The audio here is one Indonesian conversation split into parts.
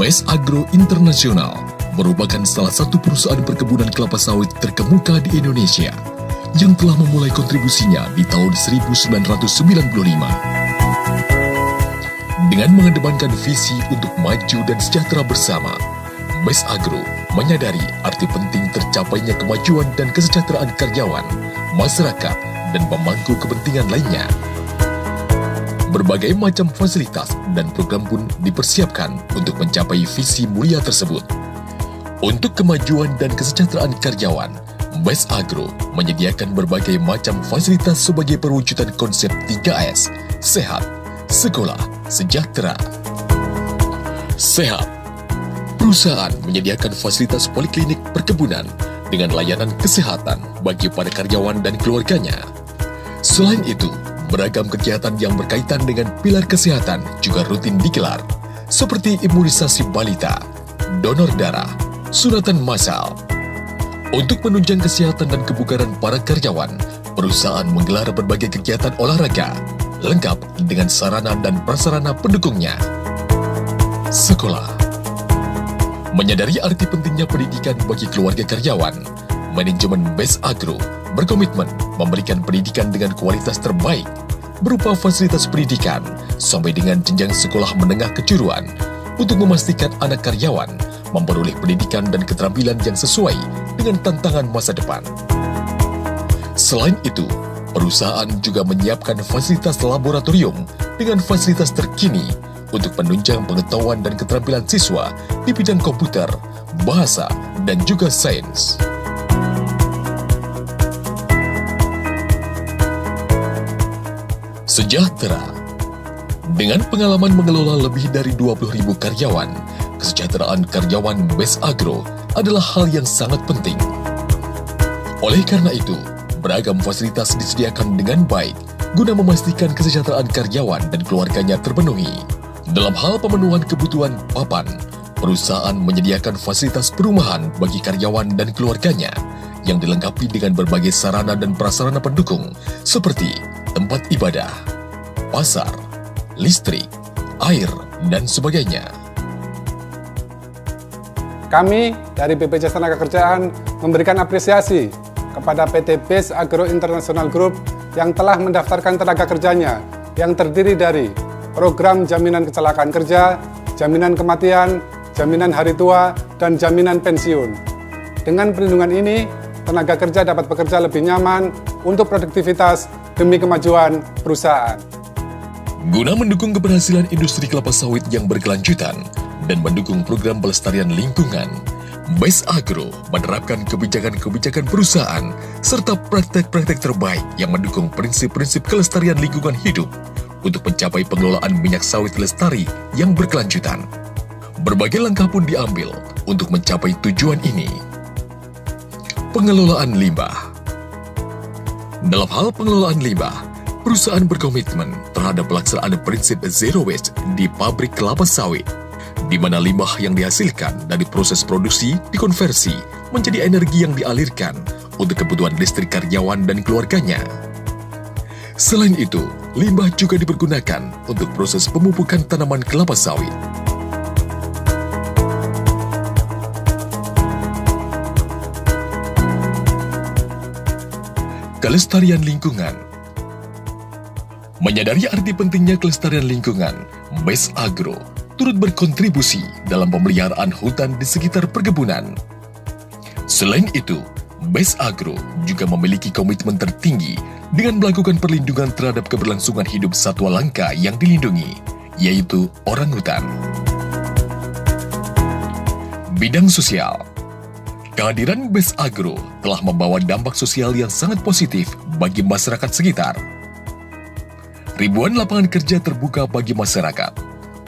BES Agro Internasional merupakan salah satu perusahaan perkebunan kelapa sawit terkemuka di Indonesia yang telah memulai kontribusinya di tahun 1995. Dengan mengedepankan visi untuk maju dan sejahtera bersama, BES Agro menyadari arti penting tercapainya kemajuan dan kesejahteraan karyawan, masyarakat, dan pemangku kepentingan lainnya. Berbagai macam fasilitas dan program pun dipersiapkan untuk mencapai visi mulia tersebut. Untuk kemajuan dan kesejahteraan karyawan, BES Agro menyediakan berbagai macam fasilitas sebagai perwujudan konsep 3S, sehat, sekolah, sejahtera. Sehat. Perusahaan menyediakan fasilitas poliklinik perkebunan dengan layanan kesehatan bagi para karyawan dan keluarganya. Selain itu, beragam kegiatan yang berkaitan dengan pilar kesehatan juga rutin digelar, seperti imunisasi balita, donor darah, sunatan massal. Untuk menunjang kesehatan dan kebugaran para karyawan, perusahaan menggelar berbagai kegiatan olahraga, lengkap dengan sarana dan prasarana pendukungnya. Sekolah. Menyadari arti pentingnya pendidikan bagi keluarga karyawan, manajemen BES Agro berkomitmen memberikan pendidikan dengan kualitas terbaik berupa fasilitas pendidikan sampai dengan jenjang sekolah menengah kejuruan untuk memastikan anak karyawan memperoleh pendidikan dan keterampilan yang sesuai dengan tantangan masa depan. Selain itu, perusahaan juga menyiapkan fasilitas laboratorium dengan fasilitas terkini untuk menunjang pengetahuan dan keterampilan siswa di bidang komputer, bahasa, dan juga sains. Sejahtera. Dengan pengalaman mengelola lebih dari 20.000 karyawan, kesejahteraan karyawan BES Agro adalah hal yang sangat penting. Oleh karena itu, beragam fasilitas disediakan dengan baik guna memastikan kesejahteraan karyawan dan keluarganya terpenuhi. Dalam hal pemenuhan kebutuhan papan, perusahaan menyediakan fasilitas perumahan bagi karyawan dan keluarganya yang dilengkapi dengan berbagai sarana dan prasarana pendukung seperti tempat ibadah, pasar, listrik, air, dan sebagainya. Kami dari BPJS Tenagakerjaan memberikan apresiasi kepada PT BES Agro International Group yang telah mendaftarkan tenaga kerjanya yang terdiri dari program jaminan kecelakaan kerja, jaminan kematian, jaminan hari tua, dan jaminan pensiun. Dengan perlindungan ini, tenaga kerja dapat bekerja lebih nyaman untuk produktivitas demi kemajuan perusahaan. Guna mendukung keberhasilan industri kelapa sawit yang berkelanjutan dan mendukung program pelestarian lingkungan, BES Agro menerapkan kebijakan-kebijakan perusahaan serta praktek-praktek terbaik yang mendukung prinsip-prinsip kelestarian lingkungan hidup untuk mencapai pengelolaan minyak sawit lestari yang berkelanjutan. Berbagai langkah pun diambil untuk mencapai tujuan ini. Pengelolaan limbah. Dalam hal pengelolaan limbah, perusahaan berkomitmen terhadap pelaksanaan prinsip zero waste di pabrik kelapa sawit, di mana limbah yang dihasilkan dari proses produksi dikonversi menjadi energi yang dialirkan untuk kebutuhan listrik karyawan dan keluarganya. Selain itu, limbah juga dipergunakan untuk proses pemupukan tanaman kelapa sawit. Kelestarian lingkungan. Menyadari arti pentingnya kelestarian lingkungan, BES Agro turut berkontribusi dalam pemeliharaan hutan di sekitar perkebunan. Selain itu, BES Agro juga memiliki komitmen tertinggi dengan melakukan perlindungan terhadap keberlangsungan hidup satwa langka yang dilindungi, yaitu orangutan. Bidang sosial. Kehadiran BES Agro telah membawa dampak sosial yang sangat positif bagi masyarakat sekitar. Ribuan lapangan kerja terbuka bagi masyarakat.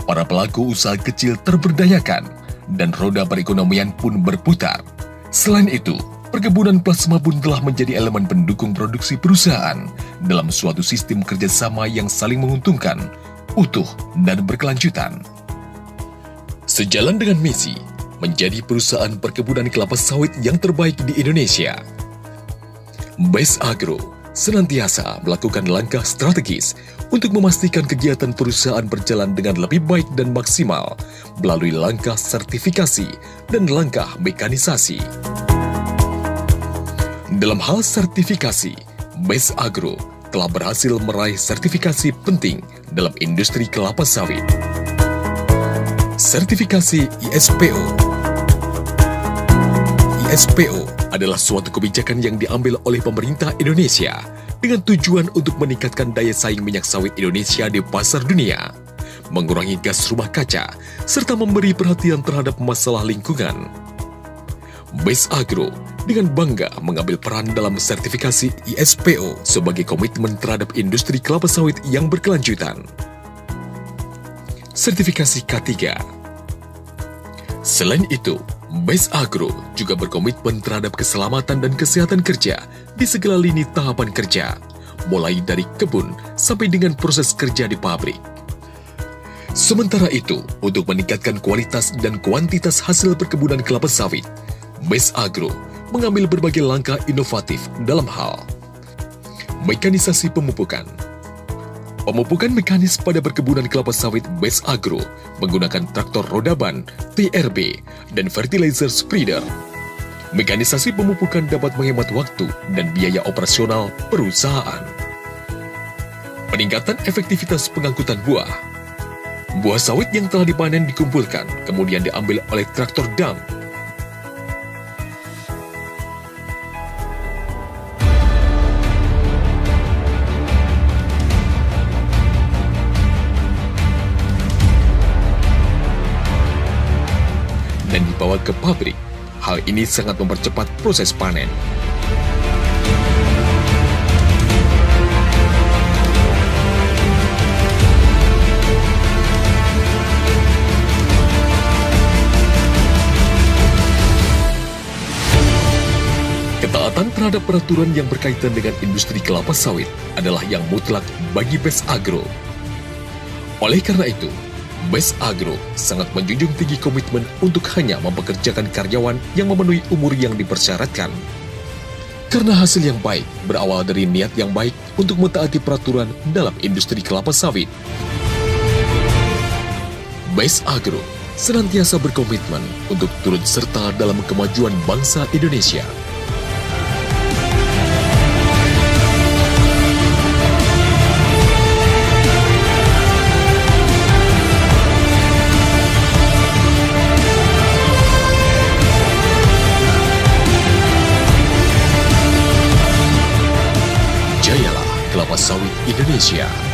Para pelaku usaha kecil terberdayakan dan roda perekonomian pun berputar. Selain itu, perkebunan plasma pun telah menjadi elemen pendukung produksi perusahaan dalam suatu sistem kerjasama yang saling menguntungkan, utuh, dan berkelanjutan. Sejalan dengan misi, menjadi perusahaan perkebunan kelapa sawit yang terbaik di Indonesia, BES Agro senantiasa melakukan langkah strategis untuk memastikan kegiatan perusahaan berjalan dengan lebih baik dan maksimal melalui langkah sertifikasi dan langkah mekanisasi. Dalam hal sertifikasi, BES Agro telah berhasil meraih sertifikasi penting dalam industri kelapa sawit. Sertifikasi ISPO. ISPO adalah suatu kebijakan yang diambil oleh pemerintah Indonesia dengan tujuan untuk meningkatkan daya saing minyak sawit Indonesia di pasar dunia, mengurangi gas rumah kaca, serta memberi perhatian terhadap masalah lingkungan. BES Agro dengan bangga mengambil peran dalam sertifikasi ISPO sebagai komitmen terhadap industri kelapa sawit yang berkelanjutan. Sertifikasi K3. Selain itu, BES Agro juga berkomitmen terhadap keselamatan dan kesehatan kerja di segala lini tahapan kerja, mulai dari kebun sampai dengan proses kerja di pabrik. Sementara itu, untuk meningkatkan kualitas dan kuantitas hasil perkebunan kelapa sawit, BES Agro mengambil berbagai langkah inovatif dalam hal mekanisasi pemupukan. Pemupukan mekanis pada perkebunan kelapa sawit BES Agro menggunakan traktor roda ban, TRB, dan fertilizer spreader. Mekanisasi pemupukan dapat menghemat waktu dan biaya operasional perusahaan. Peningkatan efektivitas pengangkutan buah. Buah sawit yang telah dipanen dikumpulkan, kemudian diambil oleh traktor dump. Dan dibawa ke pabrik. Hal ini sangat mempercepat proses panen. Ketaatan terhadap peraturan yang berkaitan dengan industri kelapa sawit adalah yang mutlak bagi BES Agro. Oleh karena itu, BES Agro sangat menjunjung tinggi komitmen untuk hanya mempekerjakan karyawan yang memenuhi umur yang dipersyaratkan. Karena hasil yang baik berawal dari niat yang baik untuk mentaati peraturan dalam industri kelapa sawit. BES Agro senantiasa berkomitmen untuk turut serta dalam kemajuan bangsa Indonesia. Jayalah kelapa sawit Indonesia.